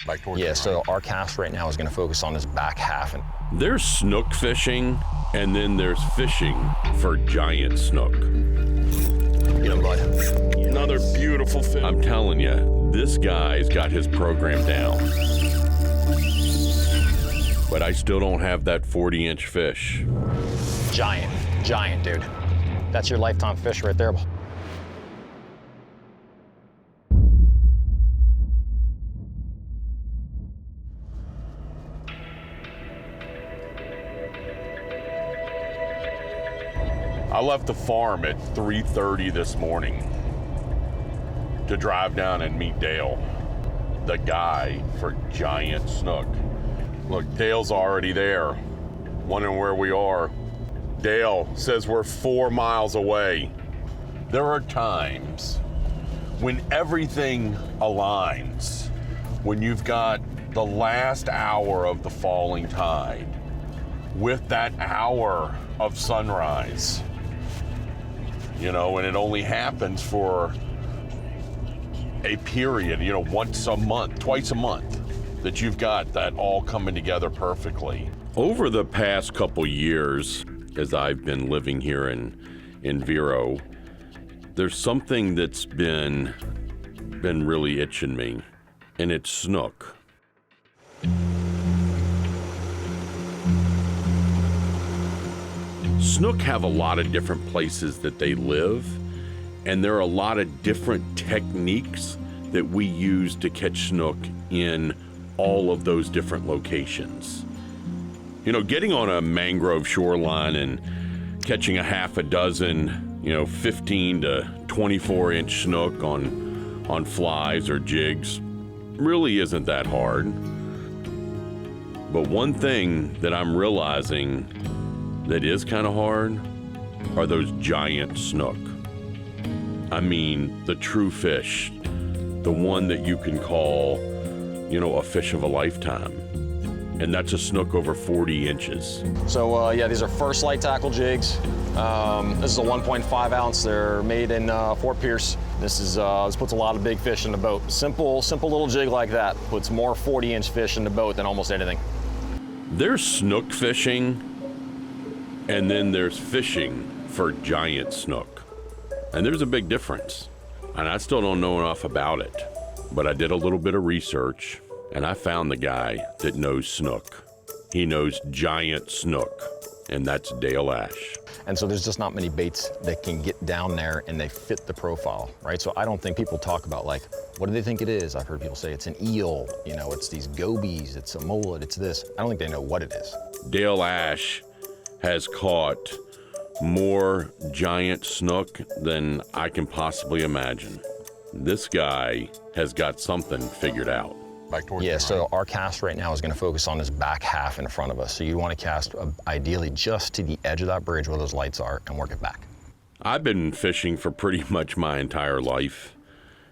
Back towards Yeah, you, so right? our cast right now is gonna focus on this back half. And There's snook fishing, and then there's fishing for giant snook. get him, bud. Another beautiful fish. I'm telling you, this guy's got his program down. But I still don't have that 40-inch fish. Giant, dude. That's your lifetime fish right there. I left the farm at 3:30 this morning to drive down and meet Dale, the guy for giant snook. Look, Dale's already there, wondering where we are. Dale says we're 4 miles away. There are times when everything aligns, when you've got the last hour of the falling tide with that hour of sunrise, you know, and it only happens for a period, you know, once a month, twice a month, that you've got that all coming together perfectly. Over the past couple years, as I've been living here in Vero, there's something that's been really itching me, and it's snook. Snook have a lot of different places that they live, and there are a lot of different techniques that we use to catch snook in all of those different locations. You know, getting on a mangrove shoreline and catching a half a dozen, you know, 15 to 24-inch snook on flies or jigs really isn't that hard. But one thing that I'm realizing that is kind of hard are those giant snook. I mean, the true fish, the one that you can call, you know, a fish of a lifetime. And that's a snook over 40 inches. So yeah, these are first light tackle jigs. This is a 1.5 ounce. They're made in Fort Pierce. This puts a lot of big fish in the boat. Simple little jig like that puts more 40-inch fish in the boat than almost anything. There's snook fishing, and then there's fishing for giant snook. And there's a big difference. And I still don't know enough about it, but I did a little bit of research, and I found the guy that knows snook. He knows giant snook, and that's Dale Ash. And so there's just not many baits that can get down there and they fit the profile, right? So I don't think people talk about, like, what do they think it is? I've heard people say it's an eel, you know, it's these gobies, it's a mullet, it's this. I don't think they know what it is. Dale Ash has caught more giant snook than I can possibly imagine. This guy has got something figured out. Back towards Yeah, you, so right? our cast right now is going to focus on this back half in front of us. So you want to cast ideally just to the edge of that bridge where those lights are and work it back. I've been fishing for pretty much my entire life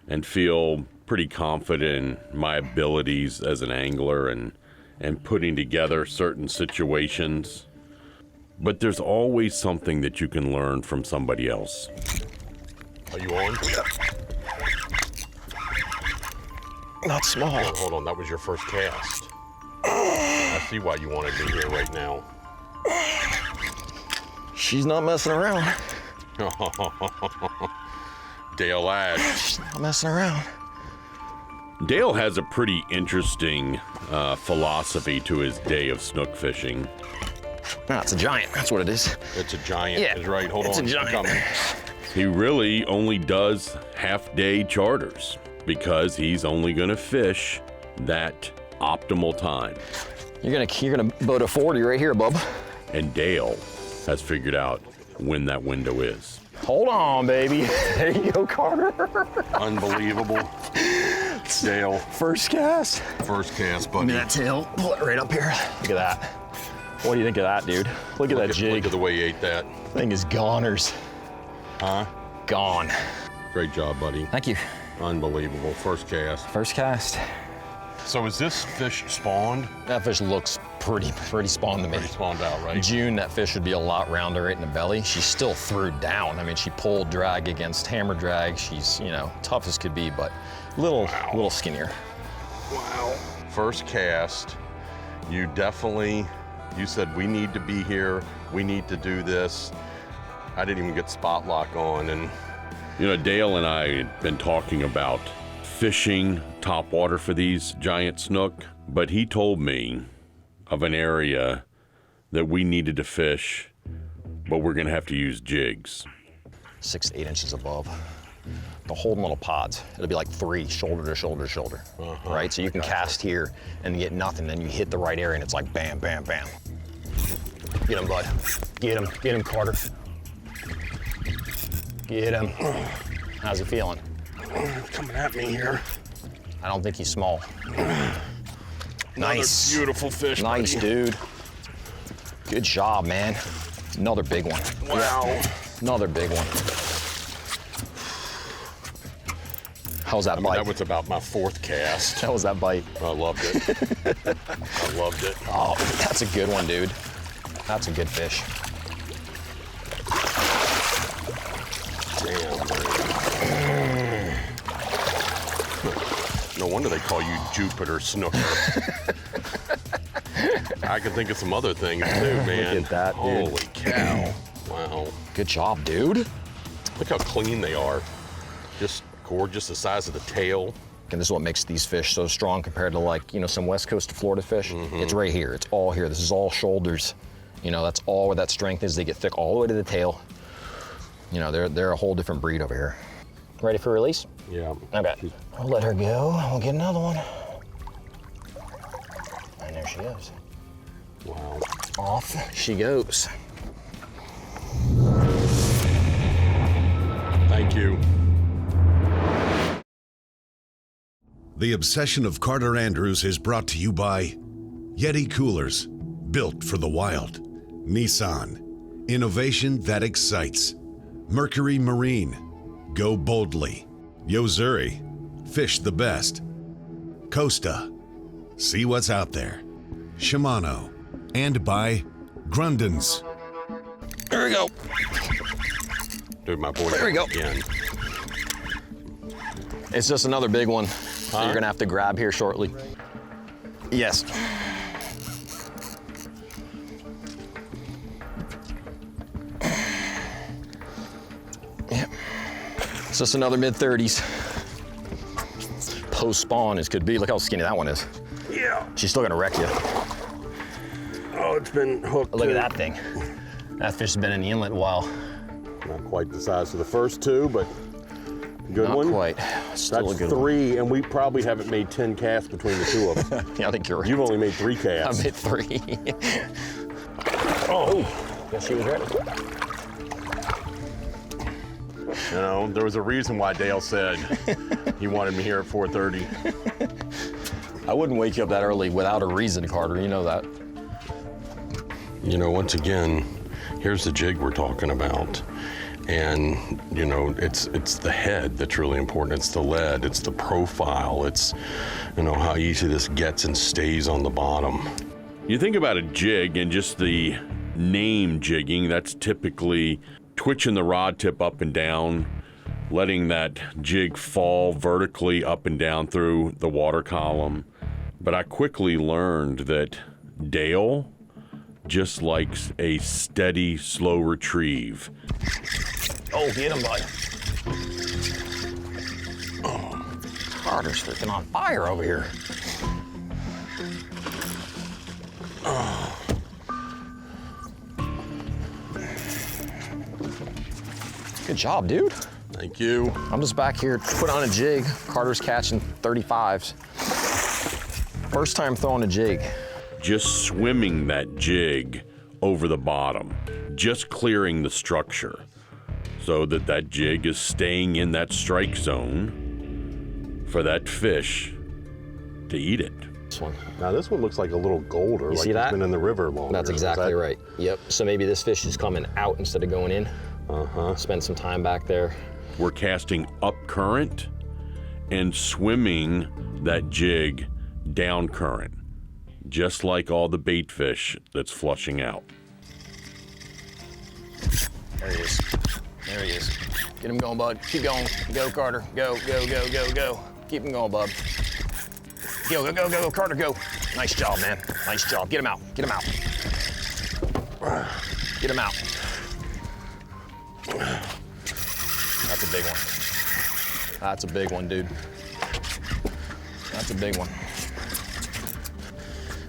and feel pretty confident in my abilities as an angler and putting together certain situations. But there's always something that you can learn from somebody else. Are you on? Not small. Hold on, that was your first cast. I see why you wanted me here right now. She's not messing around. Dale Ash. She's not messing around. Dale has a pretty interesting philosophy to his day of snook fishing. No, it's a giant. That's what it is. It's a giant. Yeah, Is right. Hold it's on. a giant. I'm coming. He really only does half-day charters because he's only gonna fish that optimal time. You're gonna boat a 40 right here, bub. And Dale has figured out when that window is. Hold on, baby. There you go, Carter. Unbelievable. Dale, First cast. first cast, Give buddy. me that tail. Pull it right up here. Look at that. What do you think of that, dude? Look at that jig. Look at the way you ate that. Thing is goners. Huh? Gone. Great job, buddy. Thank you. Unbelievable. First cast. First cast. So is this fish spawned? That fish looks pretty spawned to me. Pretty spawned out, In right? June, that fish would be a lot rounder right in the belly. She still threw down. I mean, she pulled drag against hammer drag. She's, you know, tough as could be, but little skinnier. Wow. first cast, you said we need to be here, we need to do this. I didn't even get spot lock on, and You know, Dale and I had been talking about fishing topwater for these giant snook, but he told me of an area that we needed to fish, but we're gonna have to use jigs. 6 to 8 inches above. They'll hold in little pods. It'll be like 3, shoulder to shoulder to shoulder, right? So you can cast here and get nothing, then you hit the right area and it's like bam, bam, bam. Get him, bud. Get him, Carter. Get him. How's he feeling? coming at me here. I don't think he's small. Nice. Another beautiful fish. Nice, buddy. dude. Good job, man. Another big one. Wow. Yeah. Another big one. How's that bite? That was about my 4th cast. How was that bite? I loved it. I loved it. Oh, that's a good one, dude. That's a good fish. Damn. No wonder they call you Jupiter Snooker. I can think of some other things too, man. Look at that, dude. Holy cow. Wow. Good job, dude. Look how clean they are. Just gorgeous, the size of the tail. And this is what makes these fish so strong compared to, like, you know, some West Coast of Florida fish. It's right here. It's all here. This is all shoulders. You know, that's all where that strength is. They get thick all the way to the tail. You know, they're a whole different breed over here. Ready for release? Yeah. Okay. I'll let her go. We'll get another one. And there she goes. Wow. Off she goes. Thank you. The Obsession of Carter Andrews is brought to you by Yeti Coolers, built for the wild. Nissan, innovation that excites. Mercury Marine, go boldly. Yozuri, fish the best. Costa, see what's out there. Shimano, and by Grundens. There we go. Dude, my boy. There we go. Again. It's just another big one that you're gonna have to grab here shortly. Yes. Yep. It's just another mid-30s. Post-spawn as could be. Look how skinny that one is. Yeah. She's still gonna wreck you. Oh, it's been hooked. Look at that thing. That fish has been in the inlet a while. Not quite the size of the first 2, but good Not one. quite. Still That's a good one. 3, and we probably haven't made 10 casts between the 2 of them. Yeah, I think you're right. You've only made 3 I casts. made 3. Oh. Guess she was ready. You know, there was a reason why Dale said he wanted me here at 4:30. I wouldn't wake you up that early without a reason, Carter. You know that. You know, once again, here's the jig we're talking about. And, you know, it's the head that's really important. It's the lead, it's the profile, it's, you know, how easy this gets and stays on the bottom. You think about a jig and just the name jigging, that's typically twitching the rod tip up and down, letting that jig fall vertically up and down through the water column. But I quickly learned that Dale just likes a steady, slow retrieve. Oh, get him, bud. Oh, Carter's freaking on fire over here. Oh. Good job, dude. Thank you. I'm just back here to put on a jig. Carter's catching 35s. First time throwing a jig. Just swimming that jig over the bottom, just clearing the structure so that that jig is staying in that strike zone for that fish to eat it. This one. Now this one looks like a little golder, like see it's that? been in the river longer. That's exactly right. Yep. So maybe this fish is coming out instead of going in. Spend some time back there. We're casting up current and swimming that jig down current, just like all the bait fish that's flushing out. There he is. There he is. Get him going, bud. Keep going. Go, Carter. Go, go, go, go, go. Keep him going, bud. Go, go, go, go, Carter, go. Nice job, man. Nice job. Get him out. Get him out. Get him out. That's a big one. That's a big one, dude. That's a big one.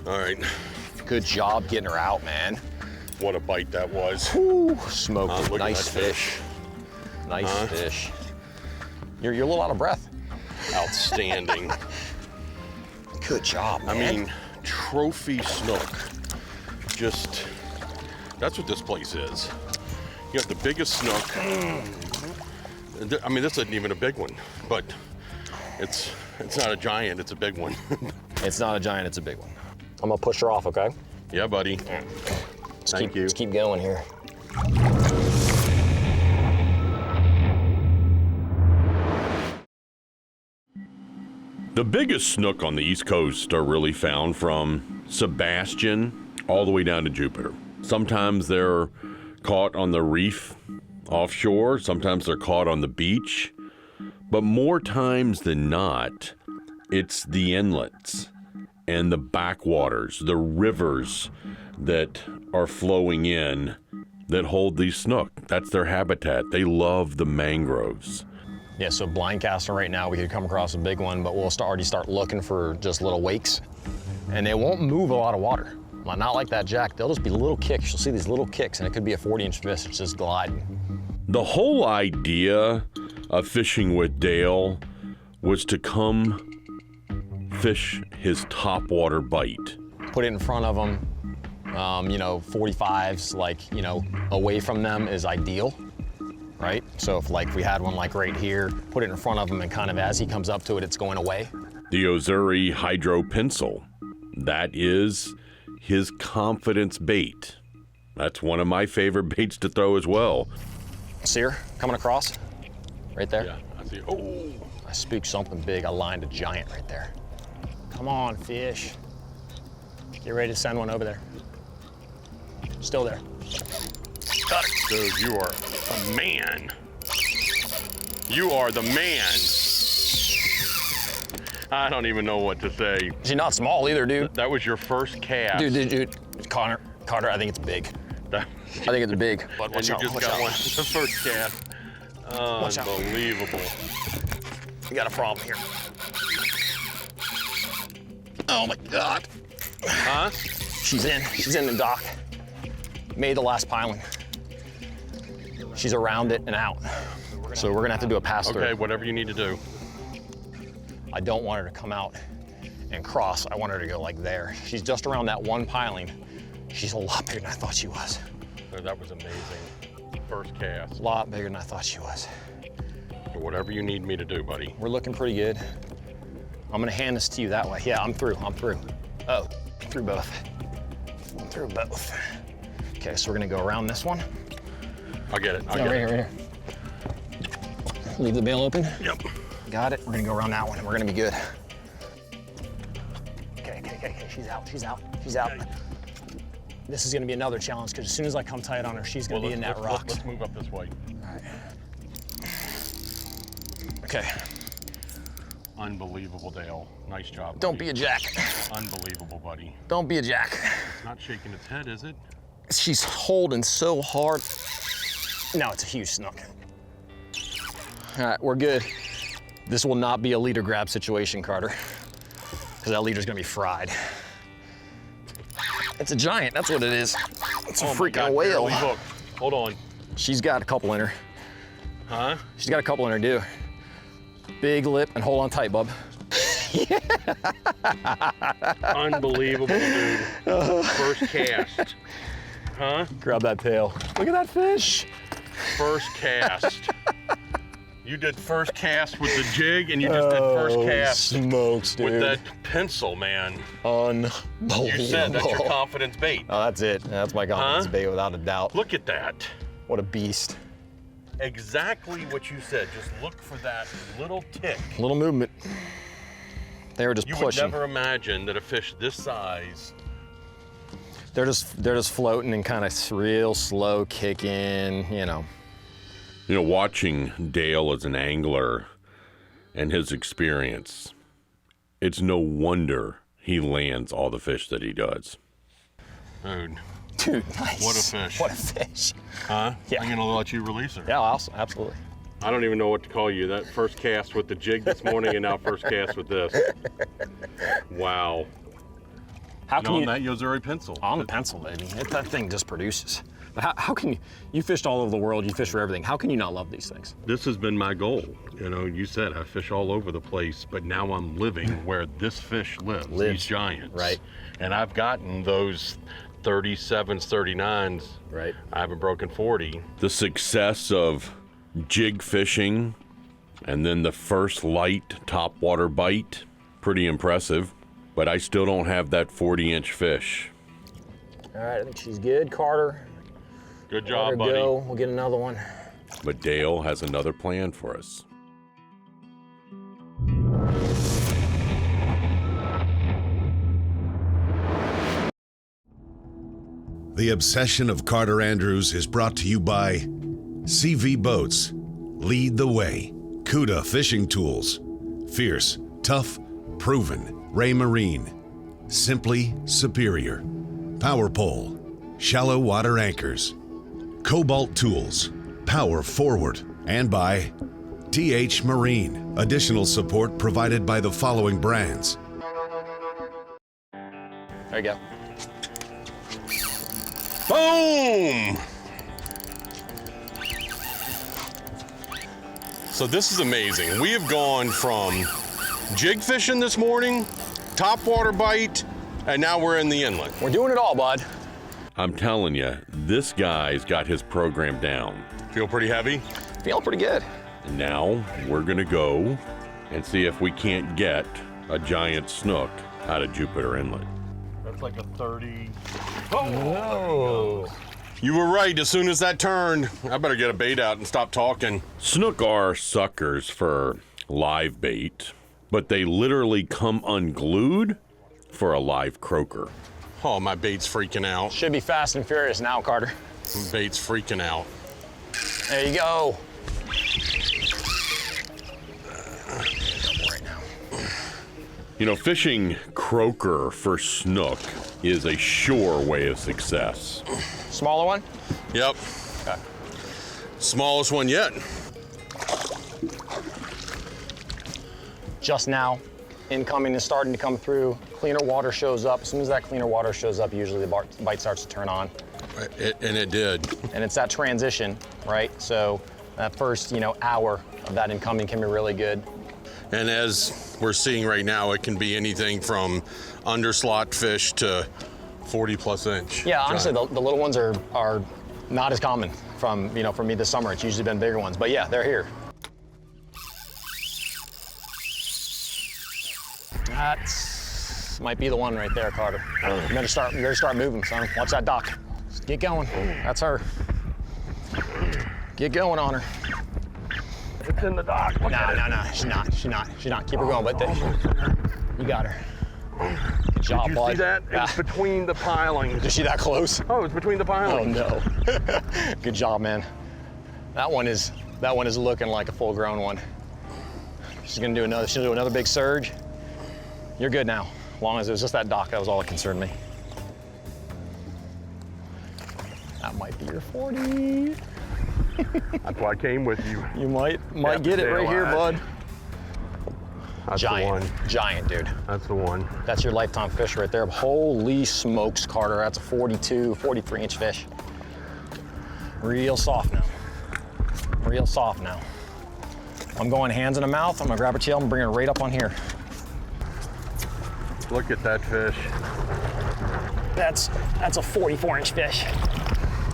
All right. Good job getting her out, man. What a bite that was. Woo, smoked it. Look at Nice that fish. Nice fish. You're a little out of breath. Outstanding. Good job, man. I mean, trophy snook. Just, that's what this place is. You got the biggest snook. I mean, this isn't even a big one, but it's not a giant, it's a big one. It's not a giant, it's a big one. I'm gonna push her off, okay? Yeah, buddy. Thank you. Let's keep going here. The biggest snook on the East Coast are really found from Sebastian all the way down to Jupiter. Sometimes they're caught on the reef offshore, sometimes they're caught on the beach, but more times than not, it's the inlets and the backwaters, the rivers that are flowing in that hold these snook. That's their habitat. They love the mangroves. Yeah, so blind casting right now, we could come across a big one, but we'll already start looking for just little wakes. And they won't move a lot of water. Not like that jack, they'll just be little kicks. You'll see these little kicks, and it could be a 40-inch fish, it's just gliding. The whole idea of fishing with Dale was to come fish his topwater bite. Put it in front of them, 45s, away from them is ideal, right? So if we had one right here, put it in front of him and kind of as he comes up to it, it's going away. The Ozuri Hydro Pencil, that is his confidence bait. That's one of my favorite baits to throw as well. See her coming across? Right there? Yeah, I see. Oh, I spooked something big. I lined a giant right there. Come on, fish. Get ready to send one over there. Still there. Got it. dude, you are a man. You are the man. I don't even know what to say. She's not small either, dude. That was your first cast. Dude. Carter, I think it's big. I think it's big. But And you just got one, the first cast. Watch out. Unbelievable. We got a problem here. Oh my God. Huh? She's in the dock. Made the last piling. She's around it and out. So we're gonna have to do a pass through. Okay, whatever you need to do. I don't want her to come out and cross. I want her to go like there. She's just around that one piling. She's a lot bigger than I thought she was. Oh, that was amazing. First cast. A lot bigger than I thought she was. Whatever you need me to do, buddy. We're looking pretty good. I'm gonna hand this to you that way. Yeah, I'm through. Oh, through both. Through both. Okay, so we're gonna go around this one. I'll get it. I'll Yeah, get right it. here. Leave the bail open. Yep. Got it. We're gonna go around that one and we're gonna be good. Okay. She's out. This is gonna be another challenge because as soon as I come tight on her, she's gonna be in that rock. Let's move up this way. All right. Okay. Unbelievable, Dale. Nice job. Don't buddy. be a jack. Unbelievable, buddy. Don't be a jack. It's not shaking its head, is it? She's holding so hard. No, it's a huge snook. All right, we're good. This will not be a leader grab situation, Carter, because that leader's gonna be fried. It's a giant, that's what it is. It's a Oh my freaking God, whale. barely hooked. Hold on. She's got a couple in her. Huh? She's got a couple in her, dude. Big lip and hold on tight, bub. Unbelievable, dude. First cast. Huh? Grab that tail. Look at that fish. First cast. You did first cast with the jig, and you just did first cast Smokes, dude. with that pencil, man. Unbelievable. You said that's your confidence bait. Oh, that's it. That's my confidence bait without a doubt. Look at that. What a beast. Exactly what you said. Just look for that little tick. Little movement. They were just You pushing. would never imagine that a fish this size. They're just floating and kind of real slow kicking, you know. You know, watching Dale as an angler and his experience, It's no wonder he lands all the fish that he does. Dude, nice. what a fish. What a fish. Huh? Yeah. I'm gonna let you release her. Yeah, absolutely. I don't even know what to call you. That first cast with the jig this morning and now first cast with this. Wow. How can on you, that Yozuri pencil. on the pencil, baby. That thing just produces. But how can you fished all over the world, you fish for everything. How can you not love these things? This has been my goal. You know, you said I fish all over the place, but now I'm living where this fish lives. These giants. Right. And I've gotten those 37s, 39s. Right. I haven't broken 40. The success of jig fishing and then the first light topwater bite, pretty impressive, but I still don't have that 40-inch fish. All right, I think she's good, Carter. Good Let job, her buddy. go. We'll get another one. But Dale has another plan for us. The Obsession of Carter Andrews is brought to you by CV Boats, Lead the Way, Cuda Fishing Tools, Fierce, Tough, Proven, Ray Marine, Simply Superior, Power Pole, Shallow Water Anchors, Cobalt Tools, Power Forward, and by TH Marine. Additional support provided by the following brands. There you go. Boom! So this is amazing. We have gone from jig fishing this morning, topwater bite, and now we're in the inlet. We're doing it all, bud. I'm telling you, this guy's got his program down. Feel pretty heavy? Feeling pretty good. And now we're gonna go and see if we can't get a giant snook out of Jupiter Inlet. That's like a 30. Oh. You were right. As soon as that turned, I better get a bait out and stop talking. Snook are suckers for live bait, but they literally come unglued for a live croaker. Oh, my bait's freaking out. Should be fast and furious now, Carter. My bait's freaking out. There you go. Right now. You know, fishing croaker for snook is a sure way of success. Smaller one? Yep. Okay. Smallest one yet. Just now, incoming is starting to come through. Cleaner water shows up. As soon as that cleaner water shows up, usually the bite starts to turn on. And it did. And it's that transition, right? So that first, hour of that incoming can be really good. And as we're seeing right now, it can be anything from underslot fish to 40+ inch. Yeah, honestly, the little ones are not as common from me this summer. It's usually been bigger ones, but yeah, they're here. That might be the one right there, Carter. You better start moving, son. Watch that dock. Just get going. That's her. Get going on her. It's in the dock. No, she's not. Keep her going, but you got her. Good job, Did you bud. see that? Yeah. It's between the pilings. Is she that close? Oh, it's between the Oh pilings. no. Good job, man. That one is looking like a full-grown one. She'll do another big surge. You're good now. As long as it was just that dock, that was all that concerned me. That might be your 40. That's why I came with you. You might get it right here, bud. That's the one. Giant, dude. That's the one. That's your lifetime fish right there. Holy smokes, Carter. That's a 42, 43-inch fish. Real soft now. Real soft now. I'm going hands in the mouth. I'm gonna grab her tail and bring her right up on here. Look at that fish. That's a 44-inch fish.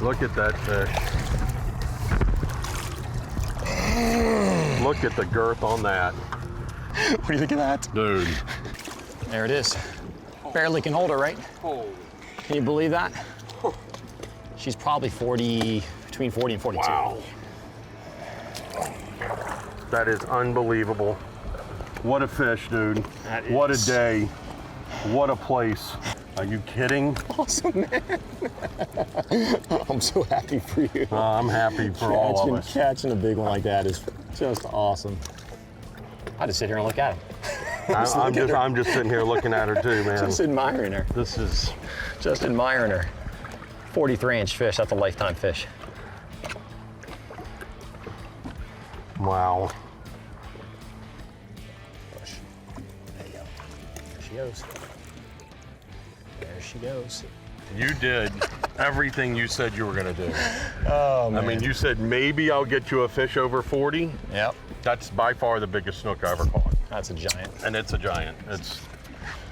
Look at that fish. Look at the girth on that. What do you think of that? Dude. There it is. Barely can hold her, right? Can you believe that? She's probably between 40 and 42. Wow. That is unbelievable. What a fish, dude. That What a is- day. What a place. Are you kidding? Awesome, man. I'm so happy for you. I'm happy for all of us. Catching a big one like that is just awesome. I just sit here and look at him. I'm just sitting here looking at her too, man. Just admiring her. This is Just admiring her. 43-inch fish, that's a lifetime fish. wow. Push. There you go. There she goes. There she goes. You did everything you said you were gonna do. Oh, man. I mean, you said maybe I'll get you a fish over 40. Yep, That's by far the biggest snook I ever caught. that's a giant. And it's a giant. It's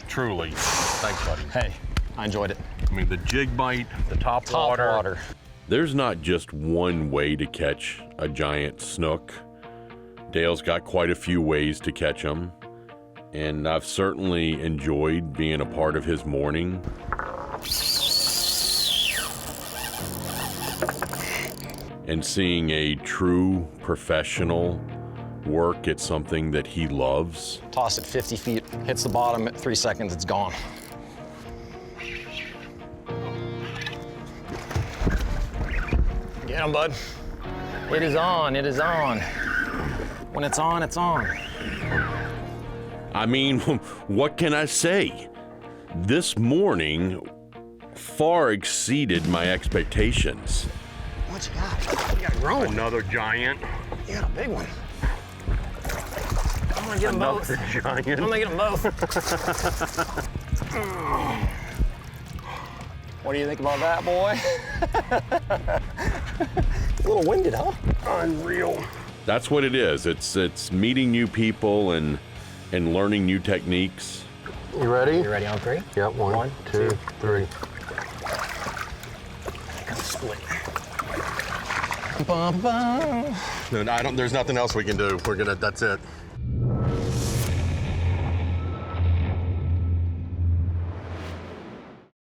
truly, thanks buddy. Hey, I enjoyed it. I mean, the jig bite, the top water. There's not just one way to catch a giant snook. Dale's got quite a few ways to catch them, and I've certainly enjoyed being a part of his morning. And seeing a true professional work at something that he loves. Toss it 50 feet, hits the bottom at 3 seconds, it's gone. Get him, bud. It is on, it is on. When it's on, it's on. I mean, what can I say? This morning far exceeded my expectations. What you got? You got a grown one. Another giant. You got a big one. I'm gonna get them both. Giant. I'm gonna get them both. What do you think about that, boy? A little winded, huh? Unreal. That's what it is. It's meeting new people and learning new techniques. You ready? You ready on 3? Yep, one, two, three. Split. Bum, bum. No, there's nothing else we can do. That's it.